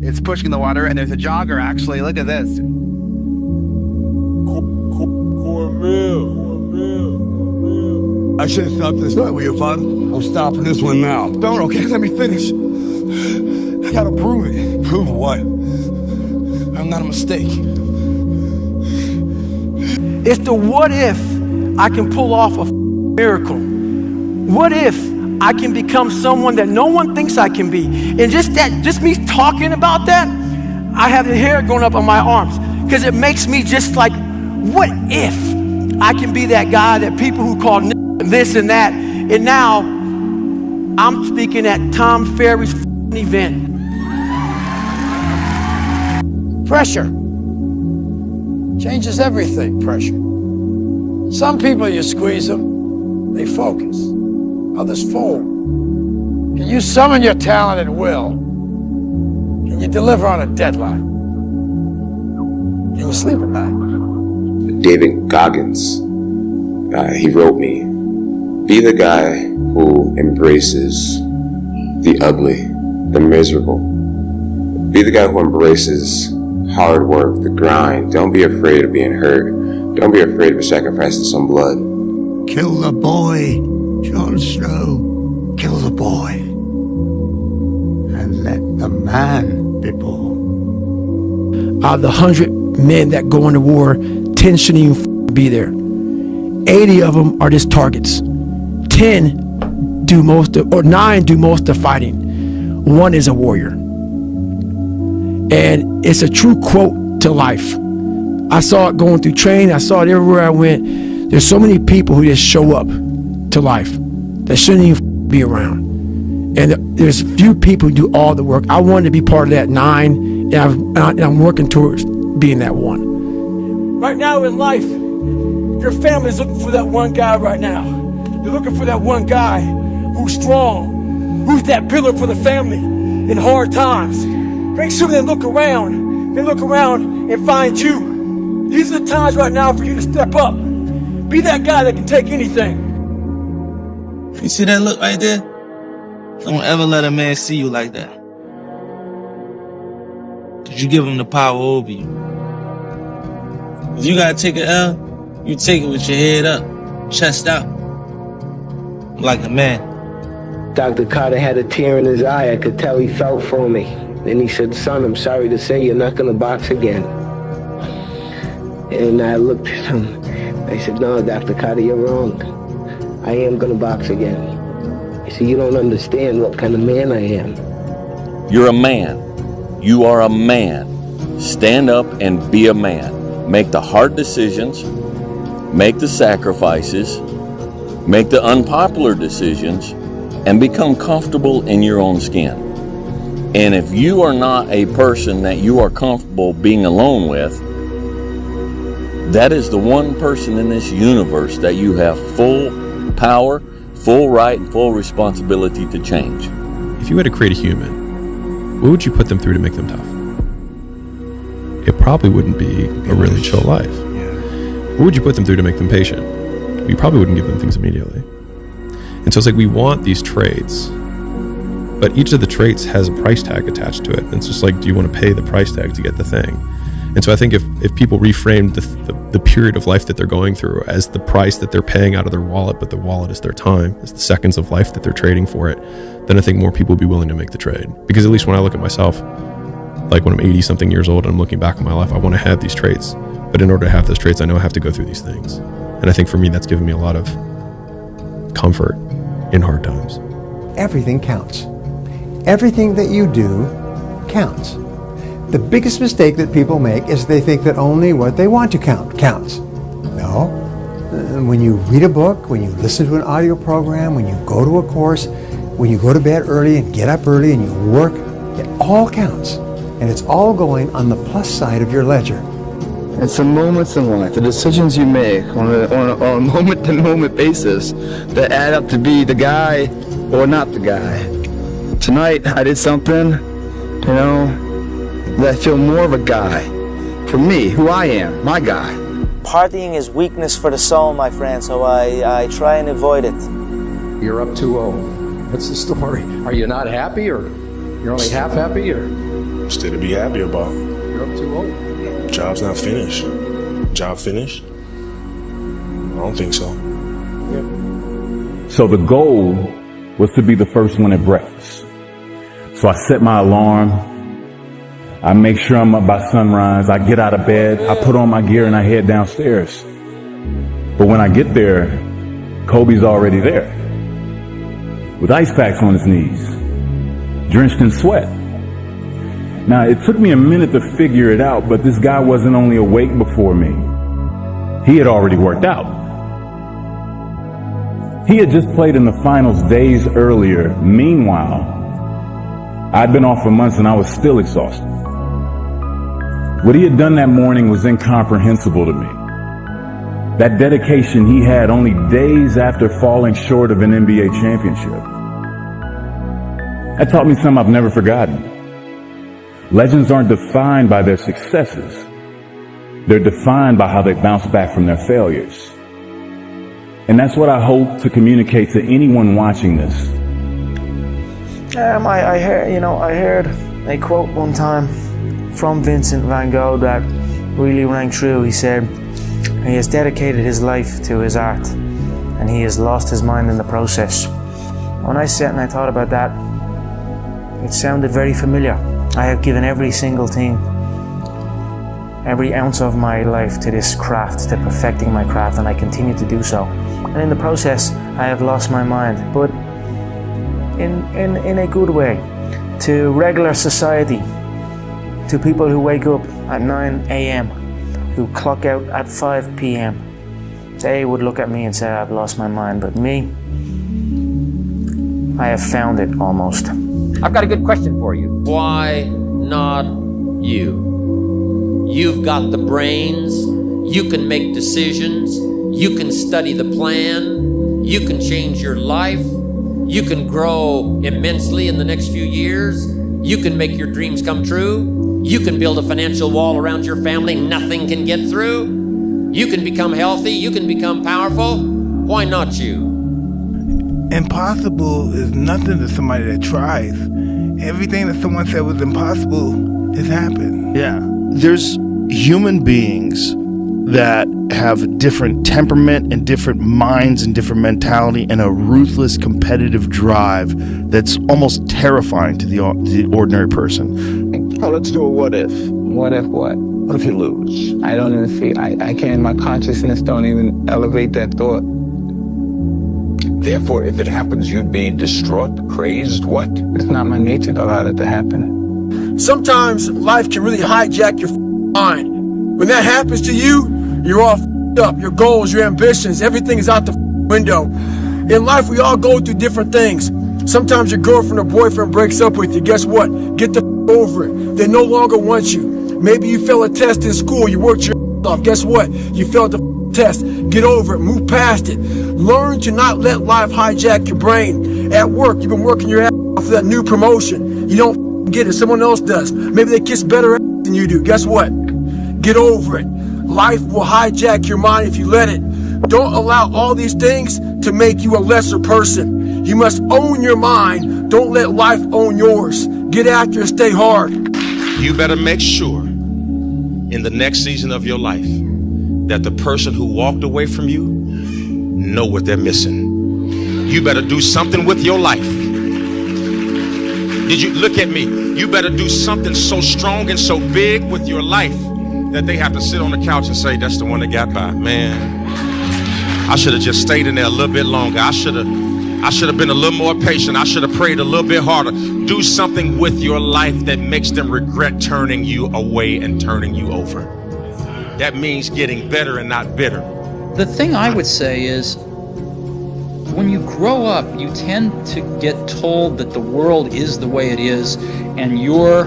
It's pushing the water, and there's a jogger, actually. Look at this. I should have stopped this night with you, Father. I'm stopping this one now. Don't, okay? Let me finish. I gotta prove it. Prove what? I'm not a mistake. It's the what if I can pull off a miracle. What if I can become someone that no one thinks I can be? And just me talking about that, I have the hair going up on my arms because it makes me just like, what if I can be that guy that people who call this and that, and now I'm speaking at Tom Ferry's event. Pressure changes everything, pressure. Some people, you squeeze them, they focus. Others fold. Can you summon your talent at will? Can you deliver on a deadline? Can you sleep at night? David Goggins, he wrote me, be the guy who embraces the ugly, the miserable. Be the guy who embraces hard work, the grind. Don't be afraid of being hurt. Don't be afraid of sacrificing some blood. Kill the boy, Jon Snow. Kill the boy. And let the man be born. Out of the 100 men that go into war, 10 shouldn't even be there. 80 of them are just targets. 10 do most of, or 9 do most of the fighting. 1 is a warrior. And it's a true quote to life. I saw it going through training. I saw it everywhere I went. There's so many people who just show up to life that shouldn't even be around. And there's few people who do all the work. I wanted to be part of that 9, and I'm working towards being that 1. Right now in life, your family's looking for that one guy right now. They're looking for that one guy who's strong, who's that pillar for the family in hard times. Make sure they look around. They look around and find you. These are the times right now for you to step up. Be that guy that can take anything. You see that look right there? Don't ever let a man see you like that. Cause you give him the power over you. If you gotta take an L, you take it with your head up, chest out, like a man. Dr. Carter had a tear in his eye. I could tell he felt for me. Then he said, son, I'm sorry to say you're not gonna box again. And I looked at him. I said, no, Dr. Carter, you're wrong. I am gonna box again. He said, you don't understand what kind of man I am. You're a man. You are a man. Stand up and be a man. Make the hard decisions. Make the sacrifices. Make the unpopular decisions. And become comfortable in your own skin. And if you are not a person that you are comfortable being alone with, that is the one person in this universe that you have full power, full right, and full responsibility to change. If you had to create a human, what would you put them through to make them tough? It probably wouldn't be a really chill life. What would you put them through to make them patient? You probably wouldn't give them things immediately. And so it's like we want these traits, but each of the traits has a price tag attached to it. And it's just like, do you want to pay the price tag to get the thing? And so I think if people reframed the period of life that they're going through as the price that they're paying out of their wallet, but the wallet is their time, is the seconds of life that they're trading for it, then I think more people would be willing to make the trade. Because at least when I look at myself, like when I'm 80 something years old and I'm looking back on my life, I want to have these traits. But in order to have those traits, I know I have to go through these things. And I think for me, that's given me a lot of comfort in hard times. Everything counts. Everything that you do counts. The biggest mistake that people make is they think that only what they want to count counts. No. When you read a book, when you listen to an audio program, when you go to a course, when you go to bed early and get up early and you work, it all counts. And it's all going on the plus side of your ledger. It's the moments in life, the decisions you make on a moment-to-moment basis that add up to be the guy or not the guy. Tonight, I did something, that I feel more of a guy. For me, who I am, my guy. Partying is weakness for the soul, my friend, so I try and avoid it. You're up 2-0. What's the story? Are you not happy, or you're only half happy, or? Still to be happy about. You're up too old. Job's not finished. Job finished? I don't think so. So the goal was to be the first one at breakfast. So I set my alarm. I make sure I'm up by sunrise. I get out of bed. I put on my gear and I head downstairs. But when I get there, Kobe's already there with ice packs on his knees, drenched in sweat. Now, it took me a minute to figure it out, but this guy wasn't only awake before me. He had already worked out. He had just played in the finals days earlier. Meanwhile, I'd been off for months and I was still exhausted. What he had done that morning was incomprehensible to me. That dedication he had only days after falling short of an NBA championship. That taught me something I've never forgotten. Legends aren't defined by their successes. They're defined by how they bounce back from their failures. And that's what I hope to communicate to anyone watching this. I heard a quote one time from Vincent van Gogh that really rang true. He said, he has dedicated his life to his art and he has lost his mind in the process. When I sat and I thought about that, it sounded very familiar. I have given every single thing, every ounce of my life to this craft, to perfecting my craft, and I continue to do so. And in the process, I have lost my mind, but in a good way, to regular society, to people who wake up at 9 a.m., who clock out at 5 p.m. They would look at me and say, I've lost my mind, but me, I have found it almost. I've got a good question for you. Why not you? You've got the brains, you can make decisions, you can study the plan, you can change your life, you can grow immensely in the next few years, you can make your dreams come true, you can build a financial wall around your family nothing can get through, you can become healthy, you can become powerful. Why not you? Impossible is nothing to somebody that tries. Everything that someone said was impossible has happened. Yeah. There's human beings that have different temperament and different minds and different mentality and a ruthless competitive drive that's almost terrifying to the ordinary person. Oh, let's do a what if. What if what? What if you lose? I don't even feel, I can't, my consciousness don't even elevate that thought. Therefore, if it happens, you'd be distraught, crazed, what? It's not my nature to allow that to happen. Sometimes life can really hijack your mind. When that happens to you, you're all up. Your goals, your ambitions, everything is out the window. In life, we all go through different things. Sometimes your girlfriend or boyfriend breaks up with you. Guess what? Get the over it. They no longer want you. Maybe you fail a test in school. You worked your off. Guess what? You failed the test. Get over it. Move past it. Learn to not let life hijack your brain. At work, you've been working your ass off for that new promotion. You don't get it. Someone else does. Maybe they kiss better ass than you do. Guess what? Get over it. Life will hijack your mind if you let it. Don't allow all these things to make you a lesser person. You must own your mind. Don't let life own yours. Get after it. Stay hard. You better make sure in the next season of your life that the person who walked away from you know what they're missing. You better do something with your life. Did you look at me? You better do something so strong and so big with your life that they have to sit on the couch and say, that's the one that got by. Man, I should have just stayed in there a little bit longer. I should have been a little more patient. I should have prayed a little bit harder. Do something with your life that makes them regret turning you away and turning you over. That means getting better and not bitter. The thing I would say is, when you grow up, you tend to get told that the world is the way it is, and your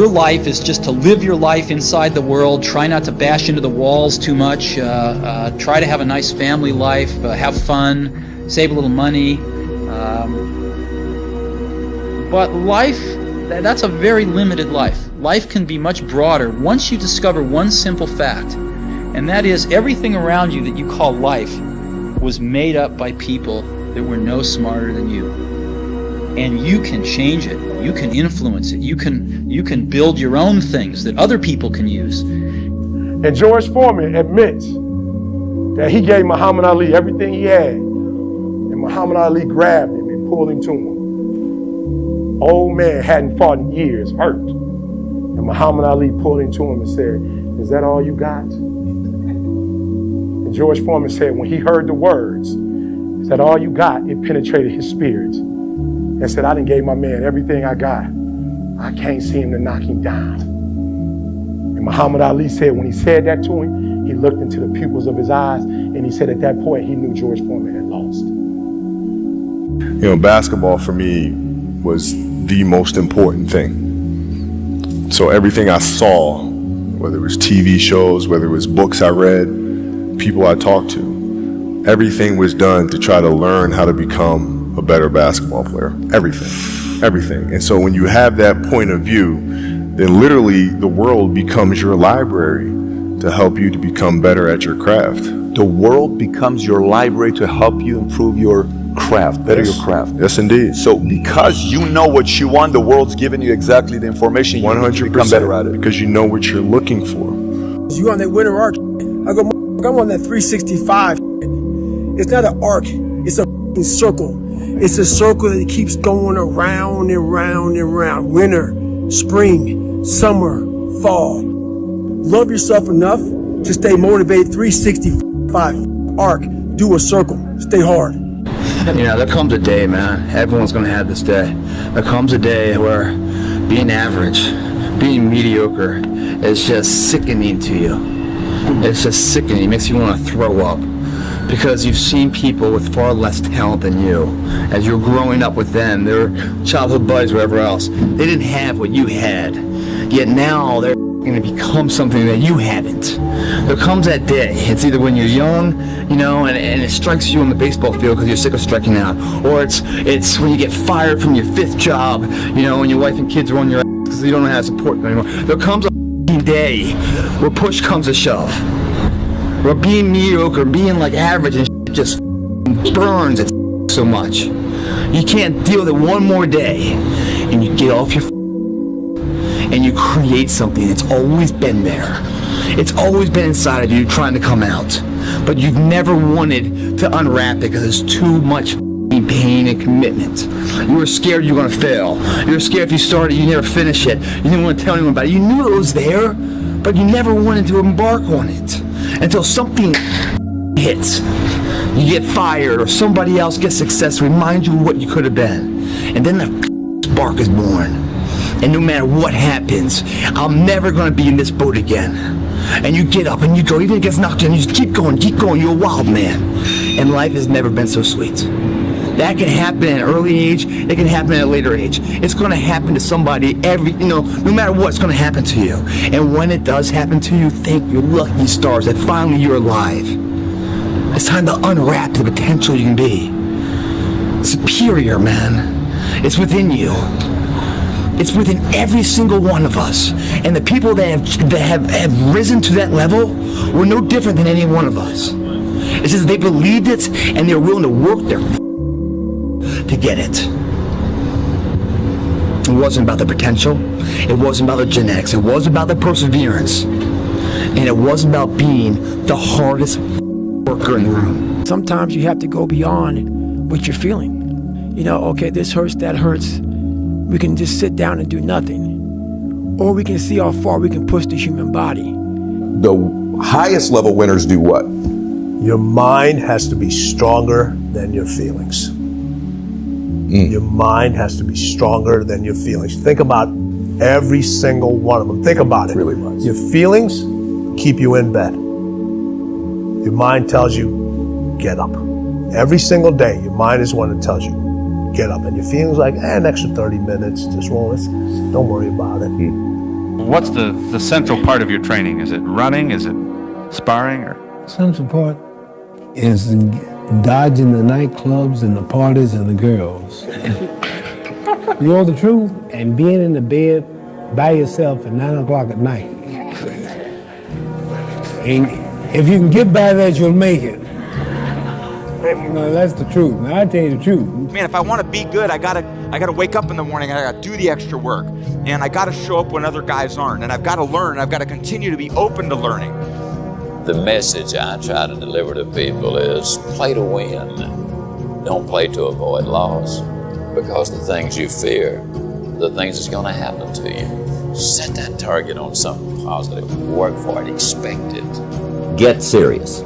life is just to live your life inside the world, try not to bash into the walls too much, try to have a nice family life, have fun, save a little money. But life, that's a very limited life. Life can be much broader once you discover one simple fact, and that is everything around you that you call life was made up by people that were no smarter than you. and you can change it. You can influence it. You can build your own things that other people can use. And George Foreman admits that he gave Muhammad Ali everything he had. And Muhammad Ali grabbed him and pulled him to him. Old man hadn't fought in years, hurt. And Muhammad Ali pulled him to him and said, "Is that all you got?" And George Foreman said when he heard the words, "Is that all you got?" it penetrated his spirit. And said, "I done gave my man everything I got. I can't seem to knock him down." And Muhammad Ali said when he said that to him, he looked into the pupils of his eyes, and he said at that point he knew George Foreman had lost. You know, basketball for me was the most important thing. So everything I saw, whether it was TV shows, whether it was books I read, people I talked to, everything was done to try to learn how to become a better basketball player. Everything. And so when you have that point of view, then literally the world becomes your library to help you to become better at your craft. The world becomes your library to help you improve your craft, better your craft. Yes, indeed. So because you know what you want, the world's giving you exactly the information you need to become better at it. Because you know what you're looking for. You on that winter arc? I go, I'm on that 365. It's not an arc. It's a circle. It's a circle that keeps going around and round and round. Winter, spring, summer, fall. Love yourself enough to stay motivated. 365 arc. Do a circle. Stay hard. You know, there comes a day, man. Everyone's gonna have this day. There comes a day where being average, being mediocre is just sickening to you. It's just sickening. It makes you want to throw up. Because you've seen people with far less talent than you. As you're growing up with them, their childhood buddies, whatever else, they didn't have what you had. Yet now they're going to become something that you haven't. There comes that day. It's either when you're young, you know, and it strikes you on the baseball field because you're sick of striking out, or it's when you get fired from your 5th job, you know, and your wife and kids are on your ass because you don't know how to support them anymore. There comes a day where push comes to shove. Where being mediocre, being like average and just burns it so much. You can't deal with it one more day. And you get off your and you create something that's always been there. It's always been inside of you trying to come out. But you've never wanted to unwrap it because there's too much pain and commitment. You were scared you were going to fail. You were scared if you started, you never finish it. You didn't want to tell anyone about it. You knew it was there, but you never wanted to embark on it. Until something hits. You get fired or somebody else gets success, remind you of what you could have been. And then the spark is born. And no matter what happens, I'm never going to be in this boat again. And you get up and you go, even if it gets knocked down, you just keep going, you're a wild man. And life has never been so sweet. That can happen at an early age, it can happen at a later age. It's going to happen to somebody no matter what, it's going to happen to you. And when it does happen to you, thank your lucky stars that finally you're alive. It's time to unwrap the potential you can be. Superior, man. It's within you. It's within every single one of us. And the people that have risen to that level were no different than any one of us. It's just they believed it and they're willing to work their to get it. It wasn't about the potential. It wasn't about the genetics. It wasn't about the perseverance. And it wasn't about being the hardest worker in the room. Sometimes you have to go beyond what you're feeling. You know, okay, this hurts, that hurts. We can just sit down and do nothing. Or we can see how far we can push the human body. The highest level winners do what? Your mind has to be stronger than your feelings. Your mind has to be stronger than your feelings. Think about every single one of them. Think about it. Really was. Your feelings keep you in bed. Your mind tells you, get up. Every single day, your mind is one that tells you, get up. And your feelings like, an extra 30 minutes, just don't worry about it. What's the central part of your training? Is it running? Is it sparring? Or central part is dodging the nightclubs and the parties and the girls. You know the truth? And being in the bed by yourself at 9 o'clock at night. And if you can get by that, you'll make it. No, that's the truth. Now, I tell you the truth. Man, if I want to be good, I gotta I got to wake up in the morning and I got to do the extra work. And I got to show up when other guys aren't. And I've got to learn. I've got to continue to be open to learning. The message I try to deliver to people is play to win. Don't play to avoid loss. Because the things you fear, the things that's going to happen to you. Set that target on something positive. Work for it. Expect it. Get serious.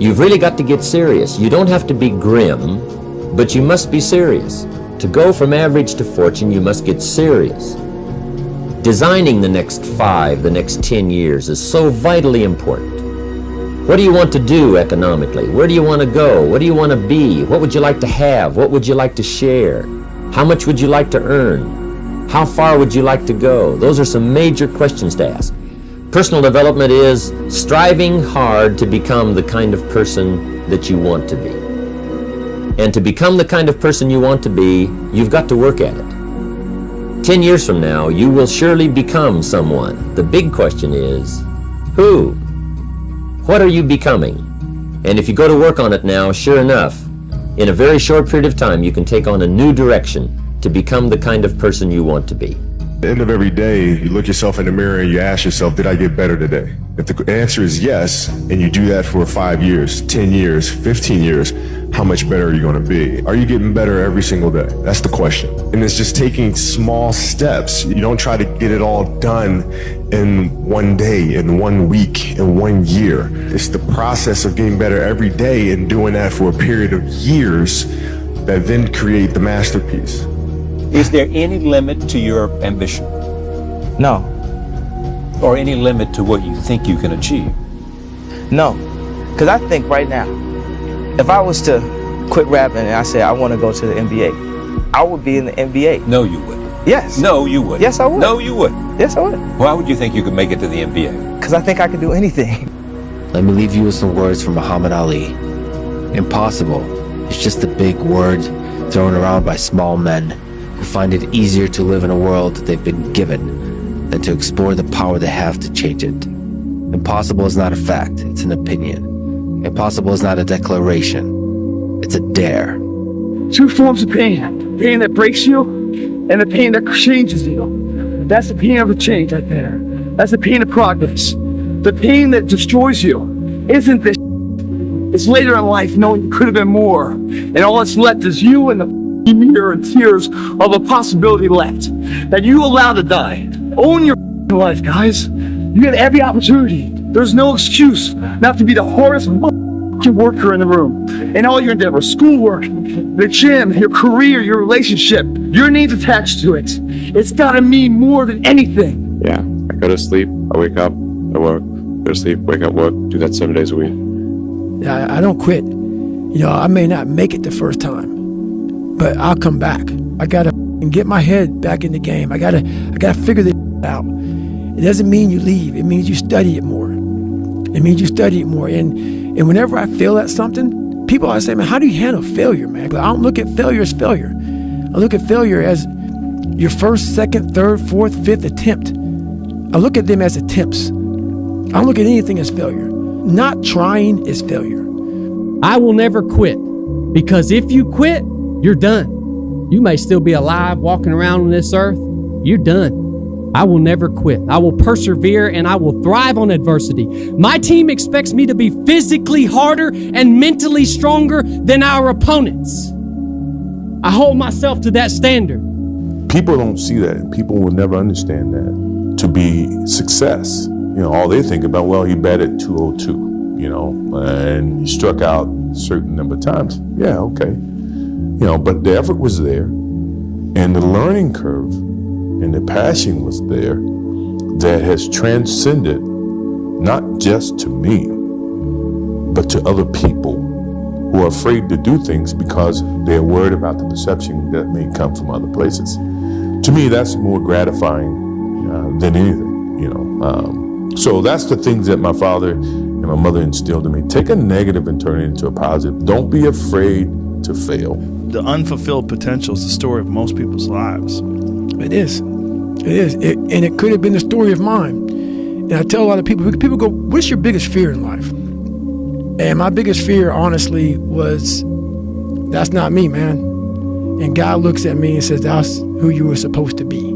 You've really got to get serious. You don't have to be grim, but you must be serious. To go from average to fortune, you must get serious. Designing the next 5, the next 10 years is so vitally important. What do you want to do economically? Where do you want to go? What do you want to be? What would you like to have? What would you like to share? How much would you like to earn? How far would you like to go? Those are some major questions to ask. Personal development is striving hard to become the kind of person that you want to be. And to become the kind of person you want to be, you've got to work at it. 10 years from now, you will surely become someone. The big question is, who? What are you becoming? And if you go to work on it now, sure enough, in a very short period of time, you can take on a new direction to become the kind of person you want to be. At the end of every day, you look yourself in the mirror and you ask yourself, did I get better today? If the answer is yes, and you do that for 5 years, 10 years, 15 years, how much better are you going to be? Are you getting better every single day? That's the question. And it's just taking small steps. You don't try to get it all done in one day, in 1 week, in 1 year. It's the process of getting better every day and doing that for a period of years that then create the masterpiece. Is there any limit to your ambition? No. Or any limit to what you think you can achieve? No. Because I think right now, if I was to quit rapping and I said I want to go to the NBA, I would be in the NBA. No, you would. Yes. No, you would. Yes, I would. No, you would. Yes, I would. Why would you think you could make it to the NBA? Because I think I could do anything. Let me leave you with some words from Muhammad Ali. Impossible is just a big word thrown around by small men who find it easier to live in a world that they've been given than to explore the power they have to change it. Impossible is not a fact, it's an opinion. Impossible is not a declaration, it's a dare. Two forms of pain. Pain that breaks you and the pain that changes you. That's the pain of a change right there. That's the pain of progress. The pain that destroys you isn't this. It's later in life knowing you could have been more. And all that's left is you and the mirror and tears of a possibility left that you allow to die. Own your life, guys. You get every opportunity. There's no excuse not to be the hardest worker in the room. And all your endeavors, schoolwork, the gym, your career, your relationship, your needs attached to it. It's gotta mean more than anything. Yeah, I go to sleep, I wake up, I work, go to sleep, wake up, work, do that 7 days a week. I don't quit. You know, I may not make it the first time, but I'll come back. I gotta get my head back in the game. I gotta figure this out. It doesn't mean you leave. It means you study it more. It means you study it more. And whenever I fail at something, people always say, man, how do you handle failure, man? But I don't look at failure as failure. I look at failure as your first, second, third, fourth, fifth attempt. I look at them as attempts. I don't look at anything as failure. Not trying is failure. I will never quit, because if you quit, you're done. You may still be alive walking around on this earth. You're done. I will never quit. I will persevere and I will thrive on adversity. My team expects me to be physically harder and mentally stronger than our opponents. I hold myself to that standard. People don't see that, and people will never understand that to be success. You know, all they think about, well, he batted 202, you know, and he struck out a certain number of times. Yeah, okay. You know, but the effort was there, and the learning curve and the passion was there that has transcended not just to me, but to other people who are afraid to do things because they're worried about the perception that may come from other places. To me, that's more gratifying than anything, you know. So that's the things that my father and my mother instilled in me. Take a negative and turn it into a positive. Don't be afraid to fail. The unfulfilled potential is the story of most people's lives. It is. It is. And it could have been the story of mine. And I tell a lot of people go, what's your biggest fear in life? And my biggest fear, honestly, was, that's not me, man. And God looks at me and says, that's who you were supposed to be.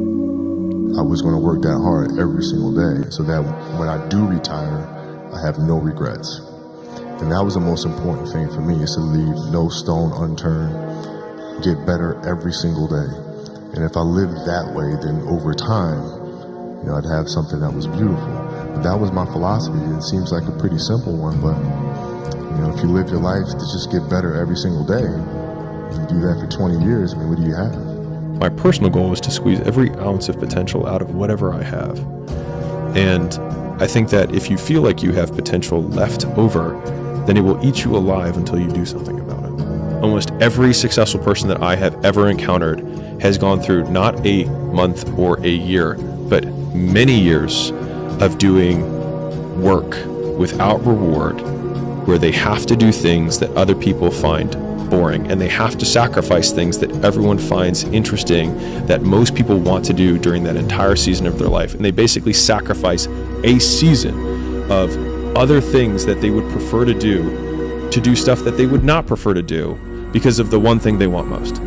I was going to work that hard every single day so that when I do retire, I have no regrets. And that was the most important thing for me, is to leave no stone unturned, get better every single day. And if I lived that way, then over time, I'd have something that was beautiful. But that was my philosophy. It seems like a pretty simple one, but if you live your life to just get better every single day, you do that for 20 years, what do you have? My personal goal is to squeeze every ounce of potential out of whatever I have. And I think that if you feel like you have potential left over, then it will eat you alive until you do something about it. Almost every successful person that I have ever encountered has gone through not a month or a year, but many years of doing work without reward, where they have to do things that other people find boring, and they have to sacrifice things that everyone finds interesting, that most people want to do during that entire season of their life. And they basically sacrifice a season of other things that they would prefer to do stuff that they would not prefer to do because of the one thing they want most.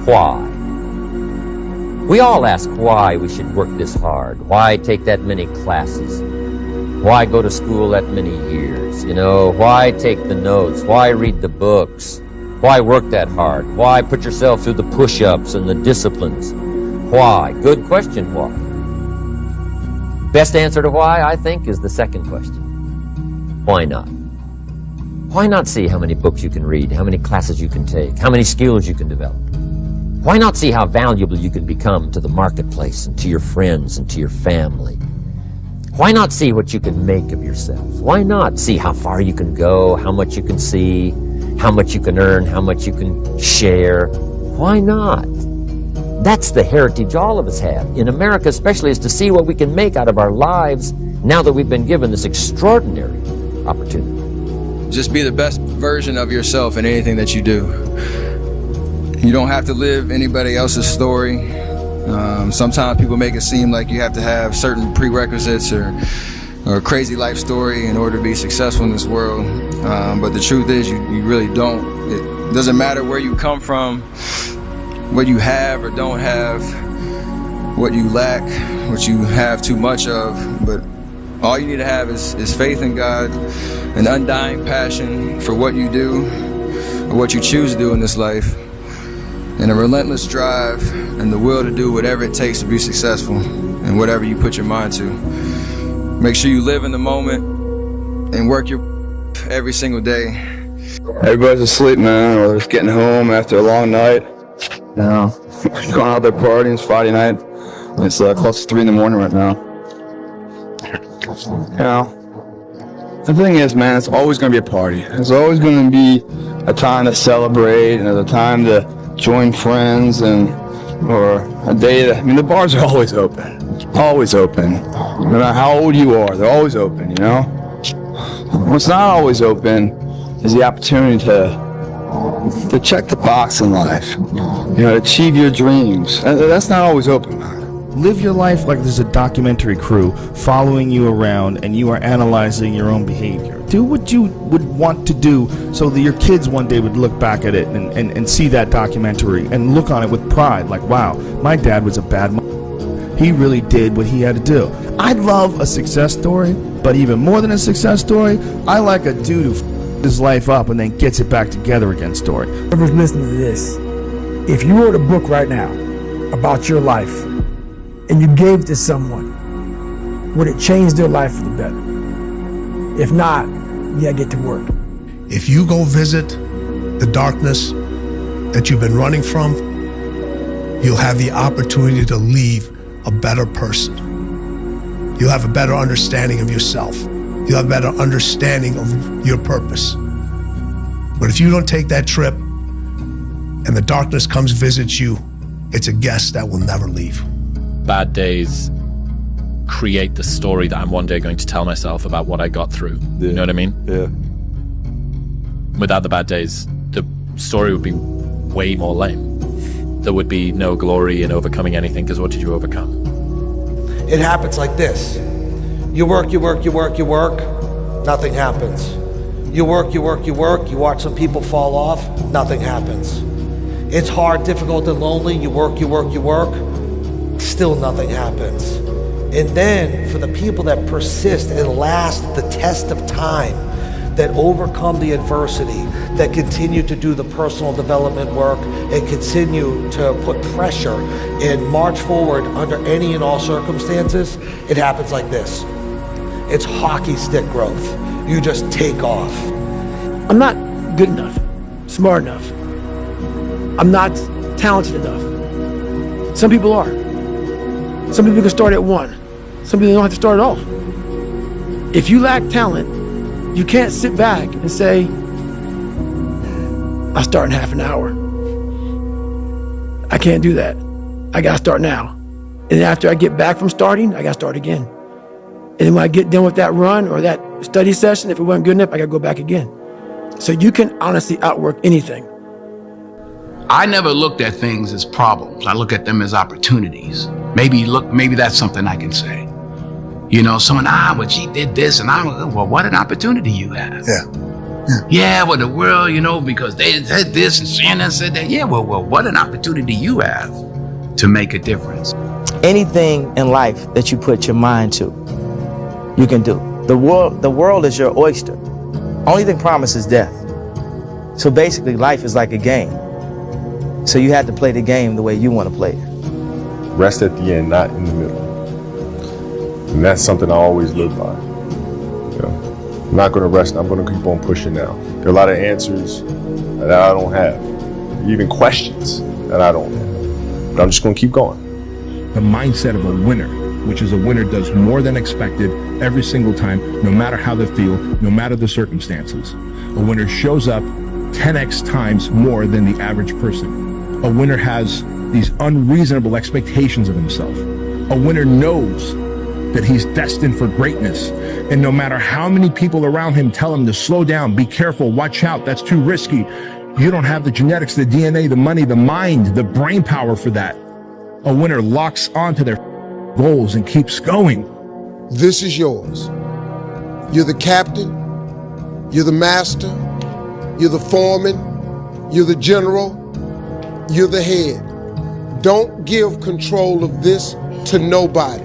Why? We all ask why we should work this hard. Why take that many classes? Why go to school that many years? Why take the notes? Why read the books? Why work that hard? Why put yourself through the push-ups and the disciplines? Why? Good question, why? Best answer to why, I think, is the second question. Why not? Why not see how many books you can read, how many classes you can take, how many skills you can develop? Why not see how valuable you can become to the marketplace and to your friends and to your family? Why not see what you can make of yourself? Why not see how far you can go, how much you can see, how much you can earn, how much you can share? Why not? That's the heritage all of us have, in America especially, is to see what we can make out of our lives now that we've been given this extraordinary opportunity. Just be the best version of yourself in anything that you do. You don't have to live anybody else's story. Sometimes people make it seem like you have to have certain prerequisites or a crazy life story in order to be successful in this world. But the truth is, you really don't. It doesn't matter where you come from, what you have or don't have, what you lack, what you have too much of. But all you need to have is faith in God, an undying passion for what you do or what you choose to do in this life, and a relentless drive and the will to do whatever it takes to be successful and whatever you put your mind to. Make sure you live in the moment and work your every single day. Everybody's asleep, man, or just getting home after a long night. Going out there partying. It's Friday night. It's close to 3 in the morning right now. The thing is, man, it's always going to be a party. It's always going to be a time to celebrate and a time to join friends or a day that, the bars are always open. Always open. No matter how old you are, they're always open, What's not always open is the opportunity to check the box in life, achieve your dreams. That's not always open, man. Live your life like there's a documentary crew following you around and you are analyzing your own behavior. Do what you would want to do so that your kids one day would look back at it and see that documentary and look on it with pride, like, wow, my dad was a bad he really did what he had to do. I love a success story, but even more than a success story, I like a dude who his life up and then gets it back together again story. Whoever's listening to this, if you wrote a book right now about your life and you gave it to someone, would it change their life for the better? If not, you gotta get to work. If you go visit the darkness that you've been running from, you'll have the opportunity to leave a better person. You'll have a better understanding of yourself. You'll have a better understanding of your purpose. But if you don't take that trip and the darkness comes visit you, it's a guest that will never leave. Bad days create the story that I'm one day going to tell myself about what I got through. You know what I mean? Yeah. Without the bad days, the story would be way more lame. There would be no glory in overcoming anything, because what did you overcome? It happens like this. You work, nothing happens. You work, you watch some people fall off, nothing happens. It's hard, difficult, and lonely. You work, you work, you work. Still nothing happens. And then for the people that persist and last the test of time, that overcome the adversity, that continue to do the personal development work and continue to put pressure and march forward under any and all circumstances, it happens like this. It's hockey stick growth. You just take off. I'm not good enough, smart enough. I'm not talented enough. Some people are. Some people can start at 1. Some people don't have to start at all. If you lack talent, you can't sit back and say, I'll start in half an hour. I can't do that. I gotta start now. And after I get back from starting, I gotta start again. And then when I get done with that run or that study session, if it wasn't good enough, I gotta go back again. So you can honestly outwork anything. I never looked at things as problems. I look at them as opportunities. Maybe that's something I can say. You know, someone, well, she did this, and well, what an opportunity you have. Yeah, well, the world, you know, because they said this and Shannon said that. Yeah, well, what an opportunity you have to make a difference. Anything in life that you put your mind to, you can do. The world is your oyster. Only thing promised is death. So basically, life is like a game. So you have to play the game the way you want to play it. Rest at the end, not in the middle. And that's something I always live by. You know, I'm not going to rest. I'm going to keep on pushing now. There are a lot of answers that I don't have, even questions that I don't have. But I'm just going to keep going. The mindset of a winner, which is a winner does more than expected every single time, no matter how they feel, no matter the circumstances. A winner shows up 10x times more than the average person. A winner has these unreasonable expectations of himself. A winner knows that he's destined for greatness. And no matter how many people around him tell him to slow down, be careful, watch out, that's too risky, you don't have the genetics, the DNA, the money, the mind, the brain power for that. A winner locks onto their goals and keeps going. This is yours. You're the captain, you're the master, you're the foreman, you're the general, you're the head. Don't give control of this to nobody.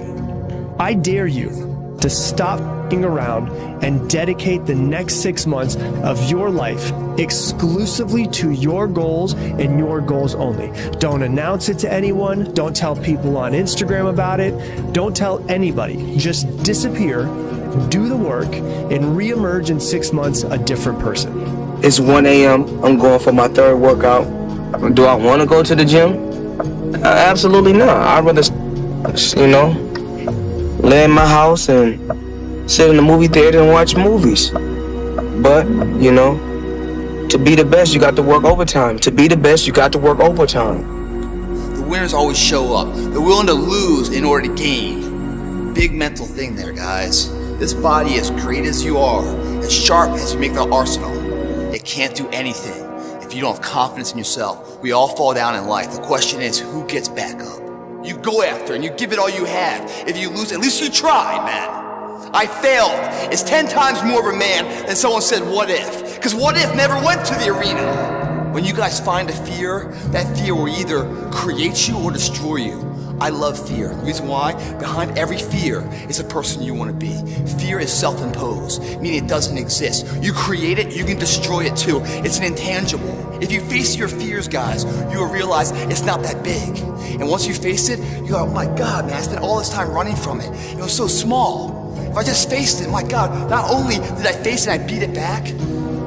I dare you to stop f***ing around and dedicate the next 6 months of your life exclusively to your goals and your goals only. Don't announce it to anyone. Don't tell people on Instagram about it. Don't tell anybody. Just disappear, do the work, and reemerge in 6 months a different person. It's 1 a.m. I'm going for my 3rd workout. Do I want to go to the gym? Absolutely not. I'd rather, you know, lay in my house and sit in the movie theater and watch movies. But, you know, to be the best, you got to work overtime. To be the best, you got to work overtime. The winners always show up. They're willing to lose in order to gain. Big mental thing there, guys. This body, as great as you are, as sharp as you make the arsenal, it can't do anything if you don't have confidence in yourself. We all fall down in life. The question is, who gets back up? You go after and you give it all you have. If you lose, at least you tried, man. I failed. It's 10 times more of a man than someone said, what if? Because what if never went to the arena. When you guys find a fear, that fear will either create you or destroy you. I love fear. The reason why? Behind every fear is a person you want to be. Fear is self-imposed, meaning it doesn't exist. You create it, you can destroy it too. It's an intangible. If you face your fears, guys, you will realize it's not that big. And once you face it, you go, oh my God, man, I spent all this time running from it. It was so small. If I just faced it, my God, not only did I face it, I beat it back,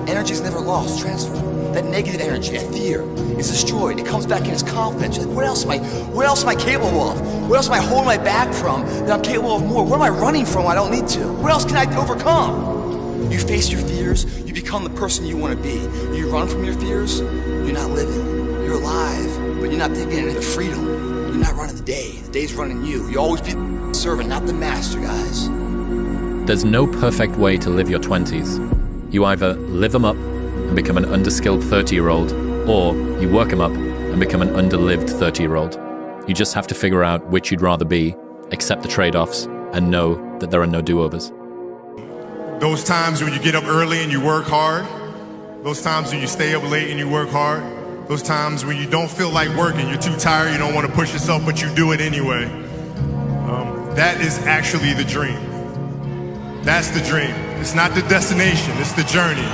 energy's never lost, transfer. That negative energy, that fear, is destroyed. It comes back in as confidence. Like, what else am I capable of? What else am I holding my back from that I'm capable of more? What am I running from I don't need to? What else can I overcome? You face your fears, you become the person you want to be. You run from your fears, you're not living. You're alive, but you're not taking into freedom. You're not running the day. The day's running you. You always be the servant, not the master, guys. There's no perfect way to live your 20s. You either live them up and become an underskilled 30-year-old, or you work them up and become an underlived 30-year-old. You just have to figure out which you'd rather be, accept the trade-offs, and know that there are no do-overs. Those times when you get up early and you work hard, those times when you stay up late and you work hard, Those times when you don't feel like working, you're too tired, you don't want to push yourself, but you do it anyway. That is actually the dream. That's the dream. It's not the destination, it's the journey.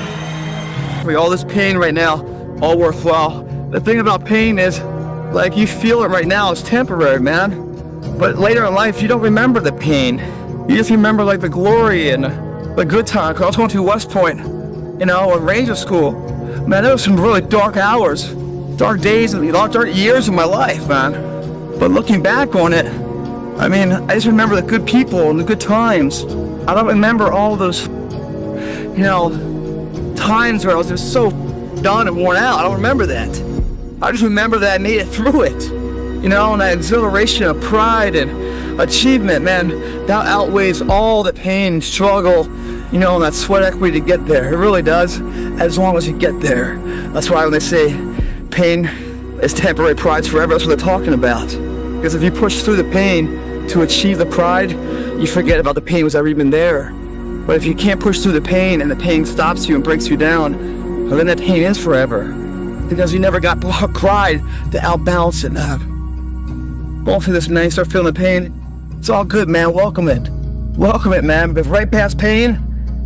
All this pain right now, all worthwhile. The thing about pain is, like, you feel it right now, it's temporary, man. But later in life, you don't remember the pain. You just remember, like, the glory and the good time. 'Cause I was going to West Point, you know, in Ranger School. Man, there was some really dark hours, dark days, and dark years of my life, man. But looking back on it, I mean, I just remember the good people and the good times. I don't remember all those, you know, times where I was just so done and worn out. I don't remember that. I just remember that I made it through it. You know, and that exhilaration of pride and achievement, man, that outweighs all the pain, struggle, you know, and that sweat equity to get there. It really does, as long as you get there. That's why when they say pain is temporary, pride's forever, that's what they're talking about. Because if you push through the pain to achieve the pride, you forget about the pain was ever even there. But if you can't push through the pain and the pain stops you and breaks you down, well, then that pain is forever. Because you never got pride to outbalance it. Going through this, man, you start feeling the pain. It's all good, man. Welcome it. Welcome it, man. But right past pain,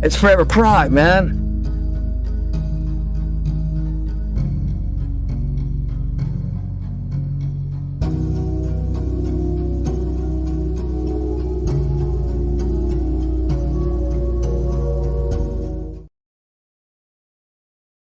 it's forever pride, man.